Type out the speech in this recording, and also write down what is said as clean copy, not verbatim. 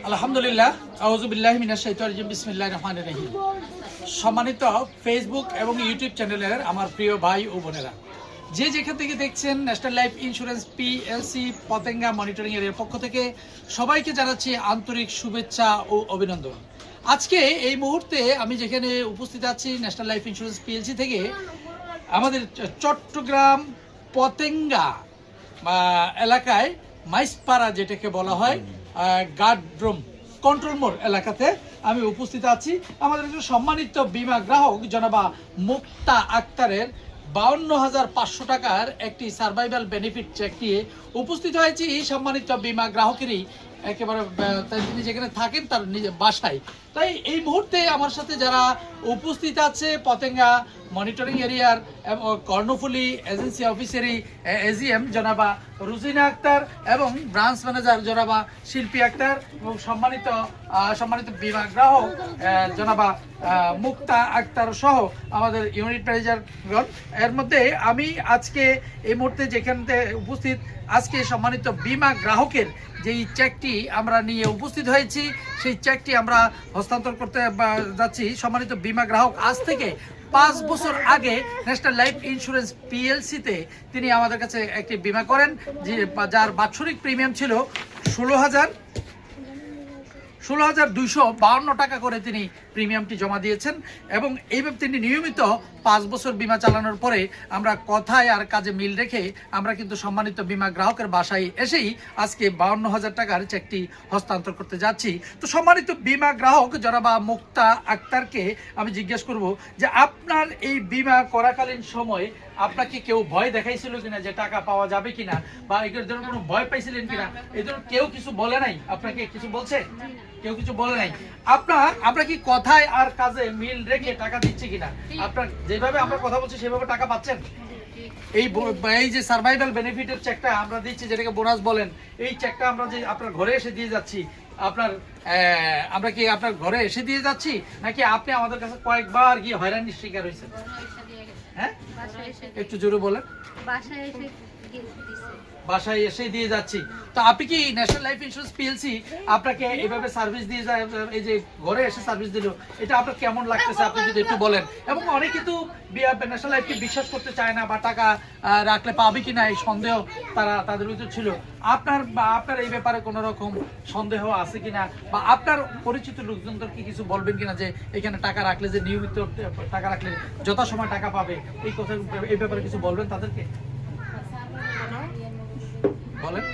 আলহামদুলিল্লাহ, আউযু বিল্লাহি মিনাশ শাইতানির রাজিম, বিসমিল্লাহির রহমানির রহিম। সম্মানিত ফেসবুক এবং ইউটিউব চ্যানেলের আমার প্রিয় ভাই ও বোনেরা, যে যেখান থেকে দেখছেন, national life insurance PLC Patenga monitoring এর পক্ষ থেকে সবাইকে জানাচ্ছি আন্তরিক শুভেচ্ছা ও অভিনন্দন। আজকে এই মুহূর্তে আমি যেখানে উপস্থিত আছি ন্যাশনাল লাইফ ইন্স্যুরেন্স পিএলসি থেকে, আমাদের চট্টগ্রাম পতেঙ্গা এলাকায় মাইসপাড়া যেটাকে বলা হয় গার্ডরুম কন্ট্রোল মোড় এলাকাতে আমি উপস্থিত আছি। আমাদের একজন সম্মানিত বীমা গ্রাহক জনাবা মুক্তা আক্তারের 52,500 টাকার একটি সার্ভাইভাল বেনিফিট চেক নিয়ে উপস্থিত হয়েছি। সম্মানিত বীমা গ্রাহকেরই একেবারে তিনি যেখানে থাকেন তার নিজের বাসায়। তাই এই মুহূর্তে আমার সাথে যারা উপস্থিত আছে পতেঙ্গা মনিটরিং এরিয়ার কর্ণফুলী এজেন্সি অফিসারি এজিএম জনাবা রুজিনা আক্তার এবং ব্রাঞ্চ ম্যানেজার জনাবা শিল্পী আক্তার এবং সম্মানিত বীমা গ্রাহক জনাবা মুক্তা আক্তার সহ আমাদের ইউনিট ম্যানেজারগণ। এর মধ্যে আমি আজকে এই মুহূর্তে যেখানে উপস্থিত, আজকে সম্মানিত বীমা গ্রাহকের যেই চেকটি আমরা নিয়ে উপস্থিত হয়েছি, সেই চেকটি আমরা হস্তান্তর করতে যাচ্ছি। সম্মানিত বীমা গ্রাহক আজ থেকে 5 বছর আগে ন্যাশনাল লাইফ ইন্স্যুরেন্স পিএলসিতে তিনি আমাদের কাছে একটি বীমা করেন, যার বাৎসরিক প্রিমিয়াম ছিল 16,252 টাকা করে তিনি প্রিমিয়ামটি জমা দিয়েছেন। এবং এইভাবে তিনি নিয়মিত 5 বছর বীমা চালানোর পরে আমরা কথায় আর কাজে মিল রেখে আমরা কিন্তু সম্মানিত বীমা গ্রাহকের বাসায় এসেই আজকে 52,000 টাকার চেকটি হস্তান্তর করতে যাচ্ছি। তো সম্মানিত বীমা গ্রাহক জনাবা মুক্তা আক্তারকে আমি জিজ্ঞেস করব যে আপনার এই বীমা করাকালীন সময়ে আপনাকে কেউ ভয় দেখাইছিল কিনা যে টাকা পাওয়া যাবে কিনা, বা এই ধরনের কোনো ভয় পাইছিলেন কিনা? এই ধরনের কেউ কিছু বলে নাই? আপনাকে কিছু বলছে? কেউ কিছু বলে নাই। আমরা কি কথায় আর কাজে মিল রেখে টাকা দিচ্ছি কিনা? আপনার যেভাবে আমরা কথা বলছি সেভাবে টাকা পাচ্ছেন? এই যে সার্ভাইভাল বেনিফিটের চেকটা আমরা দিচ্ছি, যেটাকে বোনাস বলেন, এই চেকটা আমরা যে আপনার ঘরে এসে দিয়ে যাচ্ছি, আমরা কি আপনার ঘরে এসে দিয়ে যাচ্ছি, নাকি আপনি আমাদের কাছে কয়েকবার গিয়ে হয়রানির শিকার হয়েছেন? হ্যাঁ, একটু জোরে বলেন। বাসায় এসে দিয়ে যাচ্ছি। তো আপনি কি ন্যাশনাল লাইফ ইন্স্যুরেন্স পিএলসি আপনাকে এইভাবে সার্ভিস দিয়ে যায়, এই যে ঘরে এসে সার্ভিস দিল, এটা আপনার কেমন লাগতেছে আপনি যদি একটু বলেন? এবং অনেকে কিন্তু ন্যাশনাল লাইফকে বিশ্বাস করতে চায় না, বা টাকা রাখলে পাবে কিনা এই সন্দেহ তাদের ভিতর ছিল। আপনার এই ব্যাপারে কোনো রকম সন্দেহ আছে কিনা, বা আপনার পরিচিত লোকজনদের কি কিছু বলবেন কিনা যে এখানে টাকা রাখলে, যে নিয়মিত টাকা রাখলে যথাসময় টাকা পাবে, এই কথা, এই ব্যাপারে কিছু বলবেন তাদেরকে? বলেন।